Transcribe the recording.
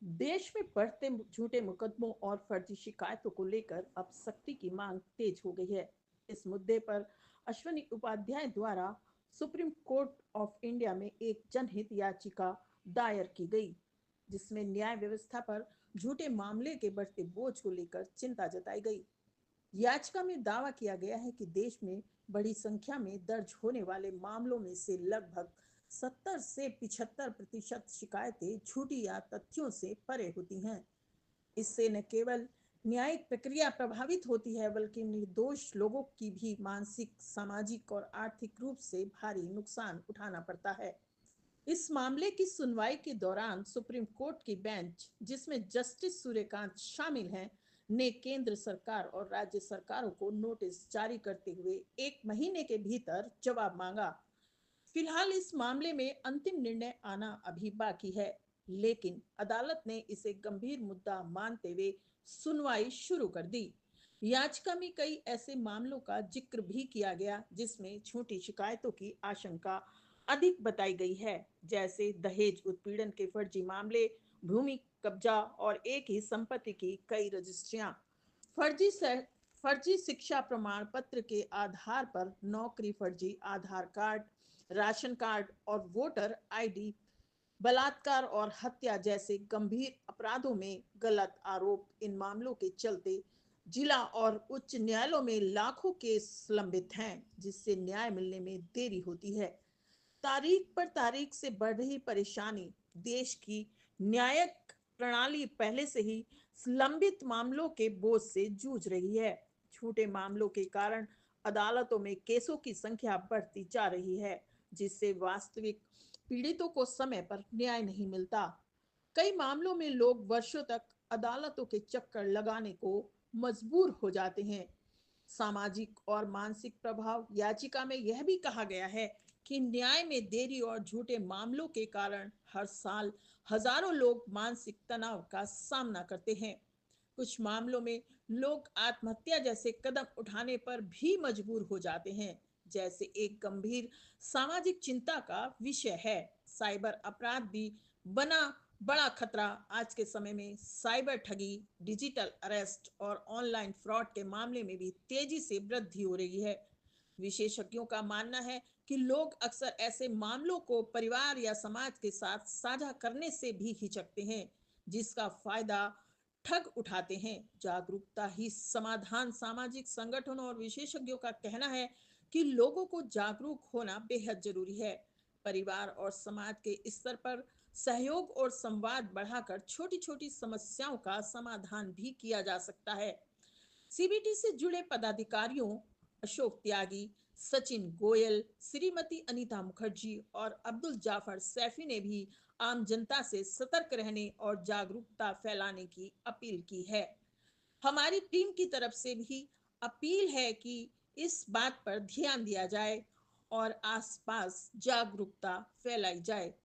देश में बढ़ते झूठे मुकदमों और फर्जी शिकायतों को लेकर अब सख्ती की मांग तेज हो गई है। इस मुद्दे पर अश्वनी उपाध्याय द्वारा सुप्रीम कोर्ट ऑफ इंडिया में एक जनहित याचिका दायर की गई, जिसमें न्याय व्यवस्था पर झूठे मामले के बढ़ते बोझ को लेकर चिंता जताई गई। याचिका में दावा किया गया है कि देश में बड़ी संख्या में दर्ज होने वाले मामलों में से लगभग 70 से 75% शिकायतें झूठी या तथ्यों से परे होती हैं। इससे न केवल न्यायिक प्रक्रिया प्रभावित होती है, बल्कि निर्दोष लोगों की भी मानसिक, सामाजिक और आर्थिक रूप से भारी नुकसान उठाना पड़ता है। इस मामले की सुनवाई के दौरान सुप्रीम कोर्ट की बेंच, जिसमें जस्टिस सूर्यकांत शामिल हैं, ने केंद्र सरकार और राज्य सरकारों को नोटिस जारी करते हुए 1 महीने के भीतर जवाब मांगा। फिलहाल इस मामले में अंतिम निर्णय आना अभी बाकी है, लेकिन अदालत ने इसे गंभीर मुद्दा मानते हुए सुनवाई शुरू कर दी। याचिका में कई ऐसे मामलों का जिक्र भी किया गया जिसमें झूठी शिकायतों की आशंका अधिक बताई गई है, जैसे दहेज उत्पीड़न के फर्जी मामले, भूमि कब्जा और एक ही संपत्ति की कई रजिस्ट्रियां, फर्जी फर्जी शिक्षा प्रमाण पत्र के आधार पर नौकरी, फर्जी आधार कार्ड, राशन कार्ड और वोटर आईडी, बलात्कार और हत्या जैसे गंभीर अपराधों में गलत आरोप। इन मामलों के चलते जिला और उच्च न्यायालयों में लाखों केस लंबित हैं, जिससे न्याय मिलने में देरी होती है। तारीख पर तारीख से बढ़ रही परेशानी, देश की न्यायिक प्रणाली पहले से ही लंबित मामलों के बोझ से जूझ रही है। छोटे मामलों के कारण अदालतों में केसों की संख्या बढ़ती जा रही है, जिससे वास्तविक पीड़ितों को समय पर न्याय नहीं मिलता। कई मामलों में लोग वर्षों तक अदालतों के चक्कर लगाने को मजबूर हो जाते हैं। सामाजिक और मानसिक प्रभाव, याचिका में यह भी कहा गया है कि न्याय में देरी और झूठे मामलों के कारण हर साल हजारों लोग मानसिक तनाव का सामना करते हैं। कुछ मामलों में लोग आत्महत्या जैसे कदम उठाने पर भी मजबूर हो जाते हैं, जैसे एक गंभीर सामाजिक चिंता का विषय है। साइबर अपराध भी बना बड़ा खतरा। आज के समय में साइबर ठगी, डिजिटल अरेस्ट और ऑनलाइन फ्रॉड के मामले में भी तेजी से वृद्धि हो रही है। विशेषज्ञों का मानना है कि लोग अक्सर ऐसे मामलों को परिवार या समाज के साथ साझा करने से भी हिचकते हैं, जिसका फायदा ठग उठाते हैं। जागरूकता ही समाधान। सामाजिक संगठनों और विशेषज्ञों का कहना है कि लोगों को जागरूक होना बेहद जरूरी है। परिवार और समाज के स्तर पर सहयोग और संवाद बढ़ाकर छोटी छोटी समस्याओं का समाधान भी किया जा सकता है। सीबीटी से जुड़े पदाधिकारियों अशोक त्यागी, सचिन गोयल, श्रीमती अनीता मुखर्जी और अब्दुल जाफर सैफी ने भी आम जनता से सतर्क रहने और जागरूकता फैलाने की अपील की है। हमारी टीम की तरफ से भी अपील है कि इस बात पर ध्यान दिया जाए और आसपास जागरूकता फैलाई जाए।